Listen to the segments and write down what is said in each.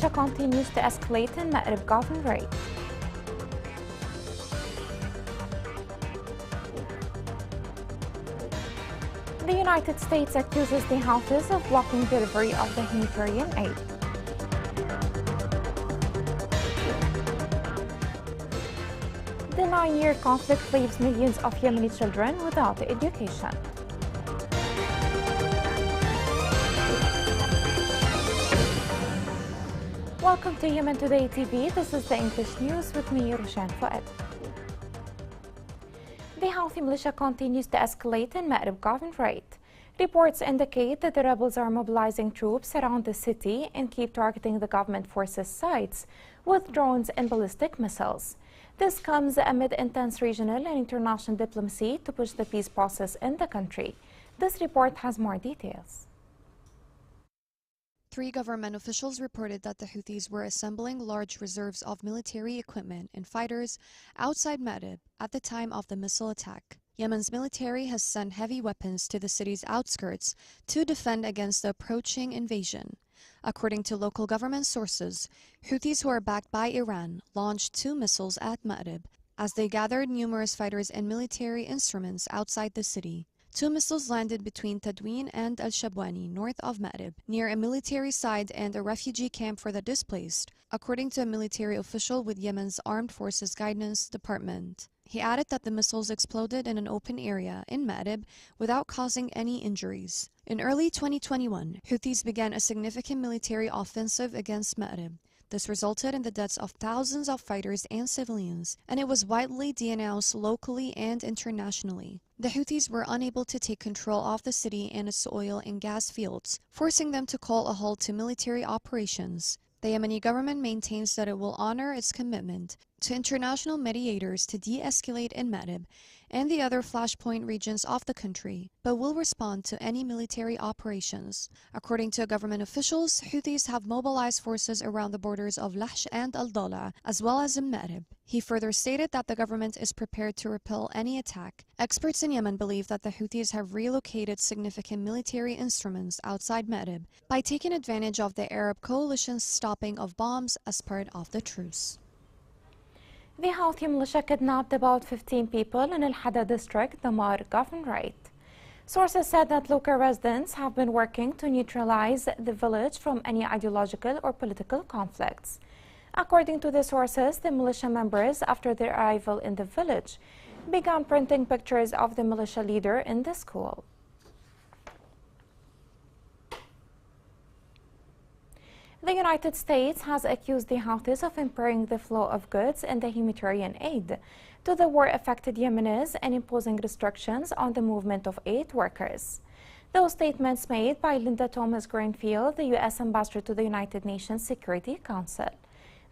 militia continues to escalate in Ma'rib Governorate. The United States accuses the Houthis of blocking delivery of the humanitarian aid. The 9-year conflict leaves millions of Yemeni children without education. Welcome to Yemen Today TV. This is the English news with me, Roshan Fuad. The Houthi militia continues to escalate in Ma'rib Governorate. Reports indicate that the rebels are mobilizing troops around the city and keep targeting the government forces' sites with drones and ballistic missiles. This comes amid intense regional and international diplomacy to push the peace process in the country. This report has more details. 3 government officials reported that the Houthis were assembling large reserves of military equipment and fighters outside Ma'rib at the time of the missile attack. Yemen's military has sent heavy weapons to the city's outskirts to defend against the approaching invasion. According to local government sources, Houthis who are backed by Iran launched 2 missiles at Ma'rib as they gathered numerous fighters and military instruments outside the city. 2 missiles landed between Tadween and Al-Shabwani, north of Ma'rib, near a military site and a refugee camp for the displaced, according to a military official with Yemen's Armed Forces Guidance Department. He added that the missiles exploded in an open area in Ma'rib without causing any injuries. In early 2021, Houthis began a significant military offensive against Ma'rib. This resulted in the deaths of thousands of fighters and civilians, and it was widely denounced locally and internationally. The Houthis were unable to take control of the city and its oil and gas fields, forcing them to call a halt to military operations. The Yemeni government maintains that it will honor its commitment to international mediators to de-escalate in Ma'rib and the other flashpoint regions of the country, but will respond to any military operations. According to government officials, Houthis have mobilized forces around the borders of Lahj and Al-Dala, as well as in Ma'rib. He further stated that the government is prepared to repel any attack. Experts in Yemen believe that the Houthis have relocated significant military instruments outside Ma'rib by taking advantage of the Arab coalition's stopping of bombs as part of the truce. The Houthi militia kidnapped about 15 people in Al-Hada district, the Ma'rib Governorate. Sources said that local residents have been working to neutralize the village from any ideological or political conflicts. According to the sources, the militia members, after their arrival in the village, began printing pictures of the militia leader in the school. The United States has accused the Houthis of impairing the flow of goods and the humanitarian aid to the war-affected Yemenis and imposing restrictions on the movement of aid workers. Those statements made by Linda Thomas-Greenfield, the U.S. Ambassador to the United Nations Security Council.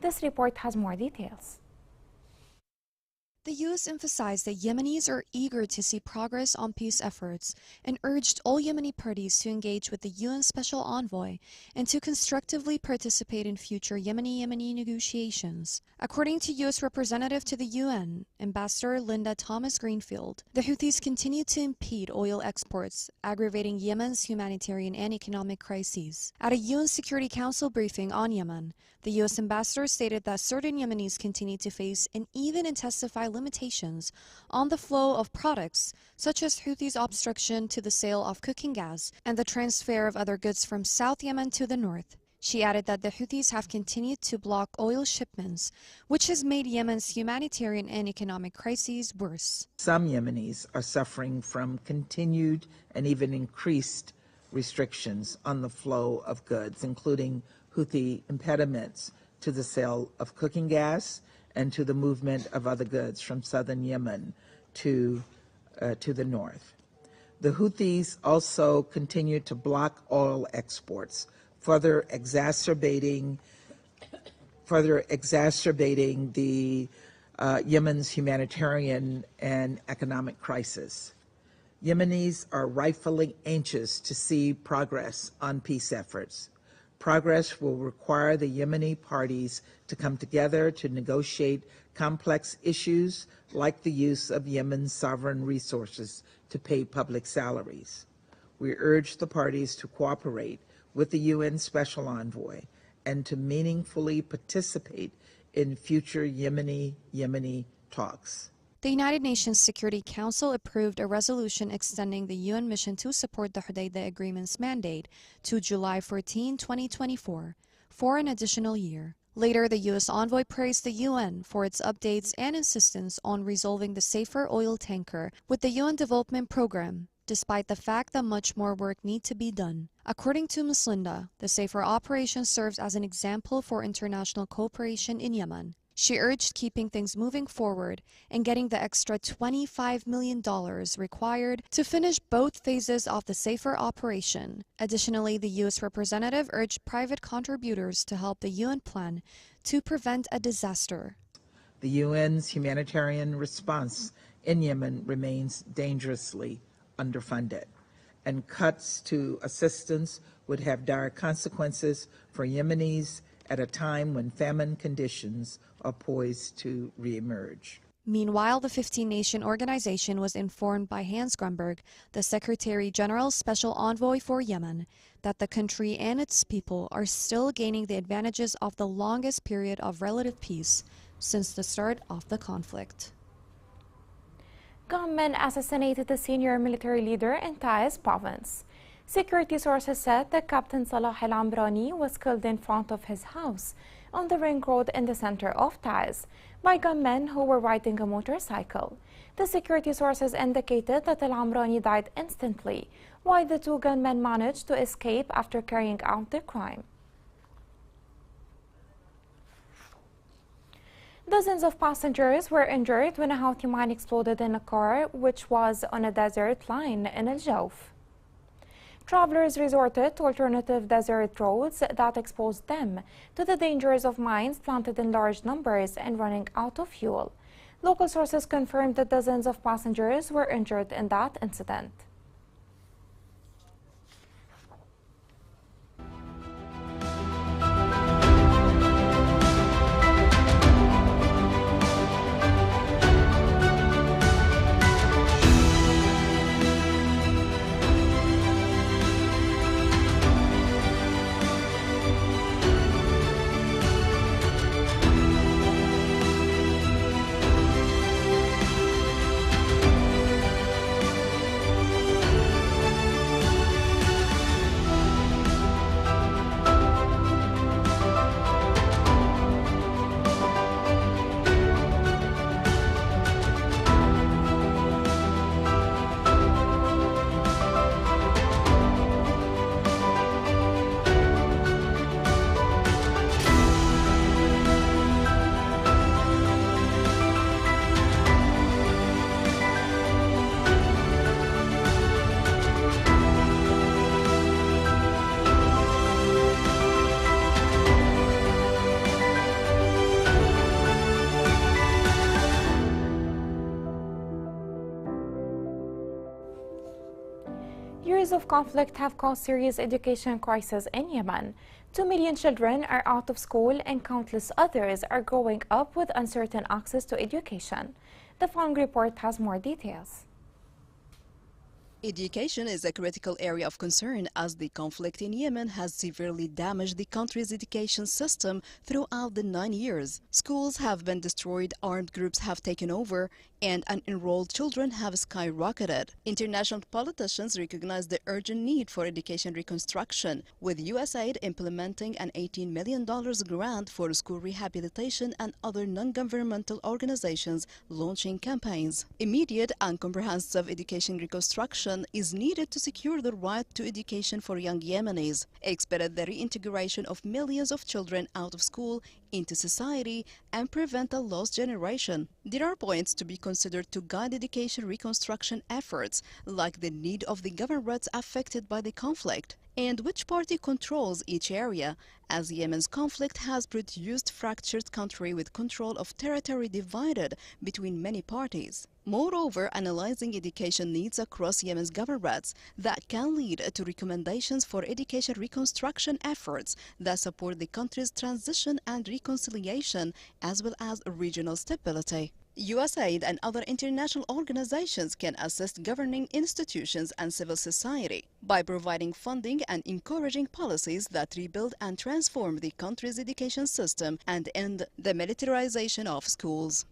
This report has more details. The U.S. emphasized that Yemenis are eager to see progress on peace efforts and urged all Yemeni parties to engage with the UN Special Envoy and to constructively participate in future Yemeni negotiations. According to U.S. Representative to the UN, Ambassador Linda Thomas-Greenfield, the Houthis continue to impede oil exports, aggravating Yemen's humanitarian and economic crises. At a UN Security Council briefing on Yemen, the U.S. ambassador stated that certain Yemenis continue to face and even intensify limitations on the flow of products, such as Houthis' obstruction to the sale of cooking gas and the transfer of other goods from South Yemen to the north. She added that the Houthis have continued to block oil shipments, which has made Yemen's humanitarian and economic crises worse. Some Yemenis are suffering from continued and even increased restrictions on the flow of goods, including Houthi impediments to the sale of cooking gas and to the movement of other goods from southern Yemen to the north. The Houthis also continue to block oil exports, further exacerbating the Yemen's humanitarian and economic crisis. Yemenis are rightfully anxious to see progress on peace efforts. Progress will require the Yemeni parties to come together to negotiate complex issues like the use of Yemen's sovereign resources to pay public salaries. We urge the parties to cooperate with the UN Special Envoy and to meaningfully participate in future Yemeni talks. The United Nations Security Council approved a resolution extending the UN mission to support the Hodeidah Agreement's mandate to July 14, 2024, for an additional year. Later, the U.S. envoy praised the UN for its updates and insistence on resolving the Safer oil tanker with the UN Development Program, despite the fact that much more work needs to be done. According to Ms. Linda, the Safer operation serves as an example for international cooperation in Yemen. She urged keeping things moving forward and getting the extra $25 million required to finish both phases of the Safer operation. Additionally, the U.S. representative urged private contributors to help the UN plan to prevent a disaster. The UN's humanitarian response in Yemen remains dangerously underfunded, and cuts to assistance would have dire consequences for Yemenis at a time when famine conditions are poised to reemerge. Meanwhile, the 15-nation organization was informed by Hans Grunberg, the Secretary General's Special Envoy for Yemen, that the country and its people are still gaining the advantages of the longest period of relative peace since the start of the conflict. Gunmen assassinated the senior military leader in Taiz province. Security sources said that Captain Salah al-Amrani was killed in front of his house on the ring road in the center of Taiz by gunmen who were riding a motorcycle. The security sources indicated that al-Amrani died instantly, while the two gunmen managed to escape after carrying out the crime. Dozens of passengers were injured when a Houthi mine exploded in a car which was on a desert line in Al Jawf. Travelers resorted to alternative desert roads that exposed them to the dangers of mines planted in large numbers and running out of fuel. Local sources confirmed that dozens of passengers were injured in that incident. Years of conflict have caused serious education crisis in Yemen. 2 million children are out of school and countless others are growing up with uncertain access to education. The following report has more details. Education is a critical area of concern as the conflict in Yemen has severely damaged the country's education system throughout the 9 years. Schools have been destroyed, armed groups have taken over, and unenrolled children have skyrocketed. International politicians recognize the urgent need for education reconstruction, with USAID implementing an $18 million grant for school rehabilitation and other non-governmental organizations launching campaigns. Immediate and comprehensive education reconstruction is needed to secure the right to education for young Yemenis, expedite the reintegration of millions of children out of school into society, and prevent a lost generation. There are points to be considered to guide education reconstruction efforts, like the need of the governorates affected by the conflict, and which party controls each area, as Yemen's conflict has produced fractured country with control of territory divided between many parties. Moreover, analyzing education needs across Yemen's governorates that can lead to recommendations for education reconstruction efforts that support the country's transition and reconciliation, as well as regional stability. USAID and other international organizations can assist governing institutions and civil society by providing funding and encouraging policies that rebuild and transform the country's education system and end the militarization of schools.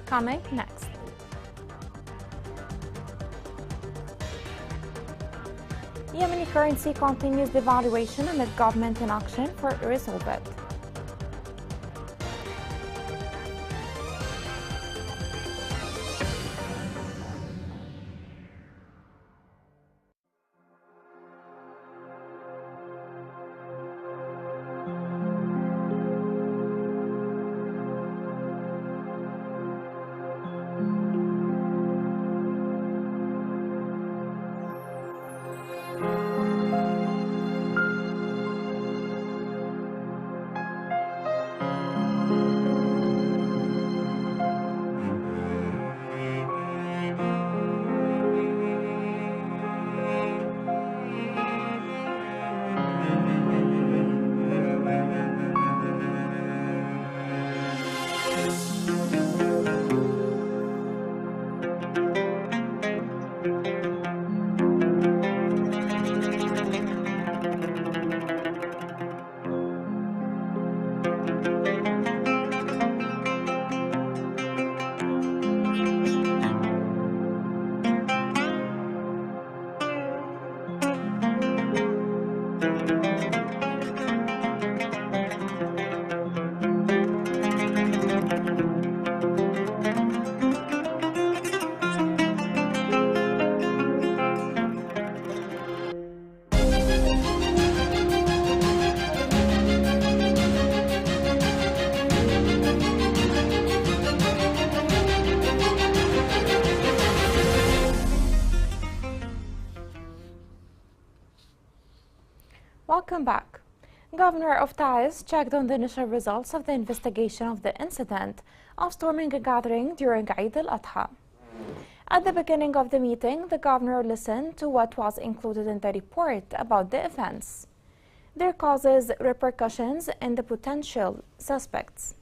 Coming next. Yemeni currency continues devaluation amid government inaction for resolve it. Welcome back. Governor of Taiz checked on the initial results of the investigation of the incident of storming a gathering during Eid al-Adha. At the beginning of the meeting, the governor listened to what was included in the report about the events, their causes, repercussions, and the potential suspects.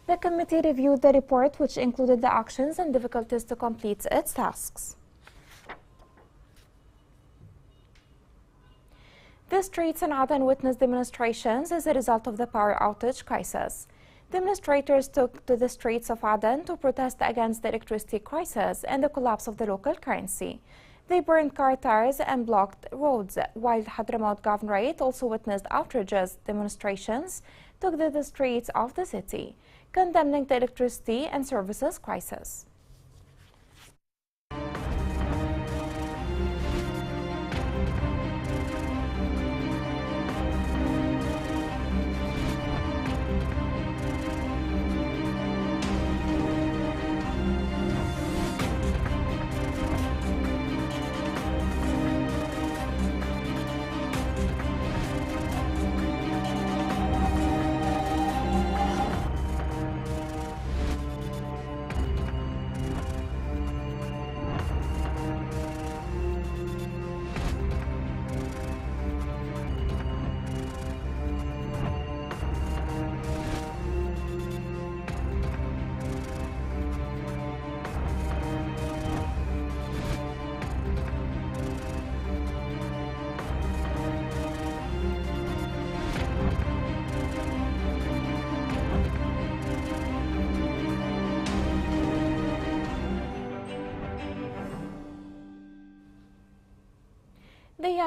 The committee reviewed the report, which included the actions and difficulties to complete its tasks. The streets in Aden witnessed demonstrations as a result of the power outage crisis. Demonstrators took to the streets of Aden to protest against the electricity crisis and the collapse of the local currency. They burned car tires and blocked roads, while Hadramaut Governorate also witnessed outrages. Demonstrations took to the streets of the city, condemning the electricity and services crisis.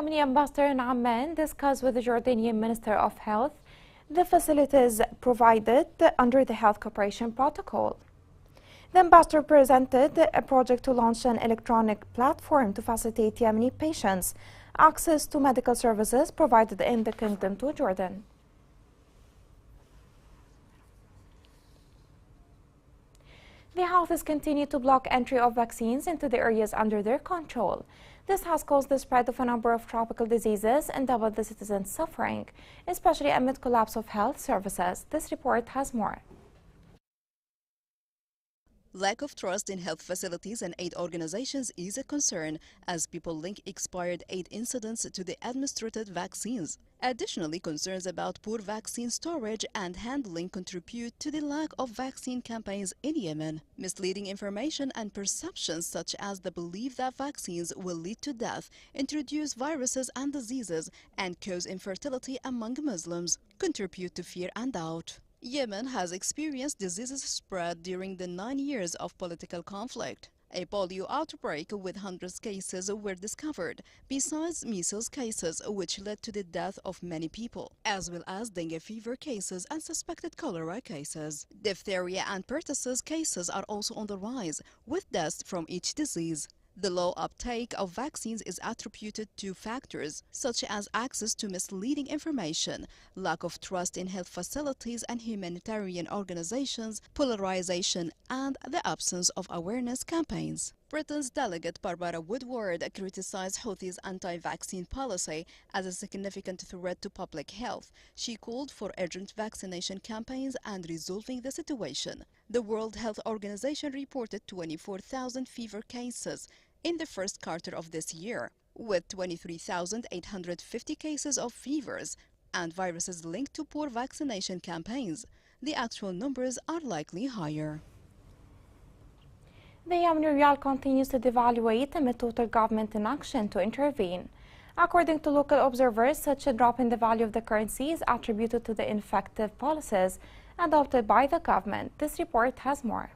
Yemeni ambassador in Amman discussed with the Jordanian Minister of Health the facilities provided under the Health Cooperation Protocol. The ambassador presented a project to launch an electronic platform to facilitate Yemeni patients access to medical services provided in the kingdom to Jordan. The Houthis continue to block entry of vaccines into the areas under their control. This has caused the spread of a number of tropical diseases and doubled the citizens' suffering, especially amid collapse of health services. This report has more. Lack of trust in health facilities and aid organizations is a concern as people link expired aid incidents to the administered vaccines. Additionally, concerns about poor vaccine storage and handling contribute to the lack of vaccine campaigns in Yemen. Misleading information and perceptions such as the belief that vaccines will lead to death, introduce viruses and diseases, and cause infertility among Muslims contribute to fear and doubt. Yemen has experienced diseases spread during the 9 years of political conflict. A polio outbreak with hundreds of cases were discovered, besides measles cases which led to the death of many people, as well as dengue fever cases and suspected cholera cases. Diphtheria and pertussis cases are also on the rise, with deaths from each disease. The low uptake of vaccines is attributed to factors such as access to misleading information, lack of trust in health facilities and humanitarian organizations, polarization, and the absence of awareness campaigns. Britain's delegate Barbara Woodward criticized Houthis' anti-vaccine policy as a significant threat to public health. She called for urgent vaccination campaigns and resolving the situation. The World Health Organization reported 24,000 fever cases in the first quarter of this year, with 23,850 cases of fevers and viruses linked to poor vaccination campaigns. The actual numbers are likely higher. The Yemeni rial continues to devaluate amid total government inaction to intervene. According to local observers, such a drop in the value of the currency is attributed to the ineffective policies adopted by the government. This report has more.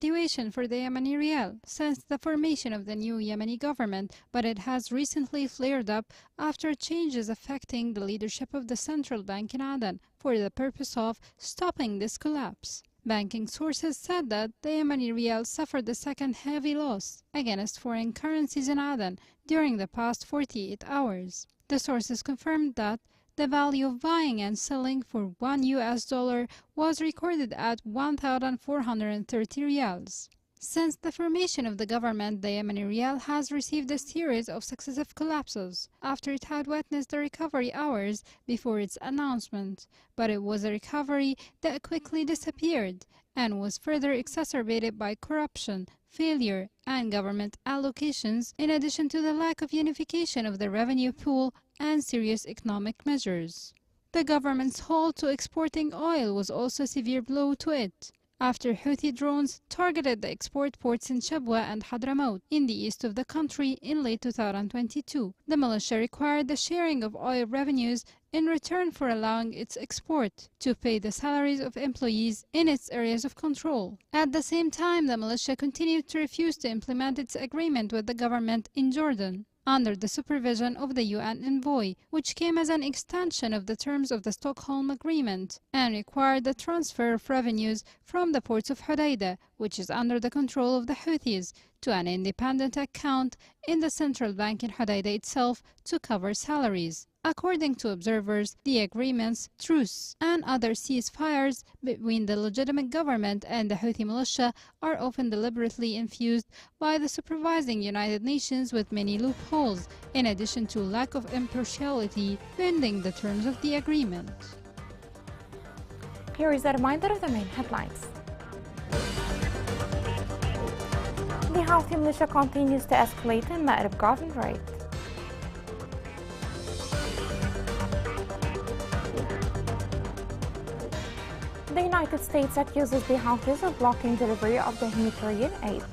Situation for the Yemeni rial since the formation of the new Yemeni government, but it has recently flared up after changes affecting the leadership of the central bank in Aden for the purpose of stopping this collapse. Banking sources said that the Yemeni rial suffered a second heavy loss against foreign currencies in Aden during the past 48 hours. The sources confirmed that the value of buying and selling for $1 was recorded at 1,430 rials. Since the formation of the government, the Yemeni rial has received a series of successive collapses after it had witnessed the recovery hours before its announcement, but it was a recovery that quickly disappeared and was further exacerbated by corruption, failure, and government allocations, in addition to the lack of unification of the revenue pool and serious economic measures. The government's halt to exporting oil was also a severe blow to it, after Houthi drones targeted the export ports in Shabwa and Hadramaut in the east of the country in late 2022. The militia required the sharing of oil revenues in return for allowing its export to pay the salaries of employees in its areas of control. At the same time, the militia continued to refuse to implement its agreement with the government in Jordan, under the supervision of the UN envoy, which came as an extension of the terms of the Stockholm Agreement and required the transfer of revenues from the ports of Hodeidah, which is under the control of the Houthis, to an independent account in the central bank in Hodeidah itself to cover salaries. According to observers, the agreements, truce, and other ceasefires between the legitimate government and the Houthi militia are often deliberately infused by the supervising United Nations with many loopholes, in addition to lack of impartiality bending the terms of the agreement. Here is a reminder of the main headlines. The Houthi militia continues to escalate in Ma'rib Governorate. The United States accuses the Houthis of blocking delivery of the humanitarian aid.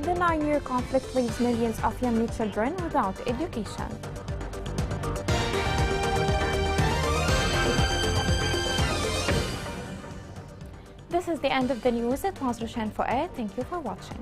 The 9-year conflict leaves millions of Yemeni children without education. This is the end of the news. It was Roshan Fouad. Thank you for watching.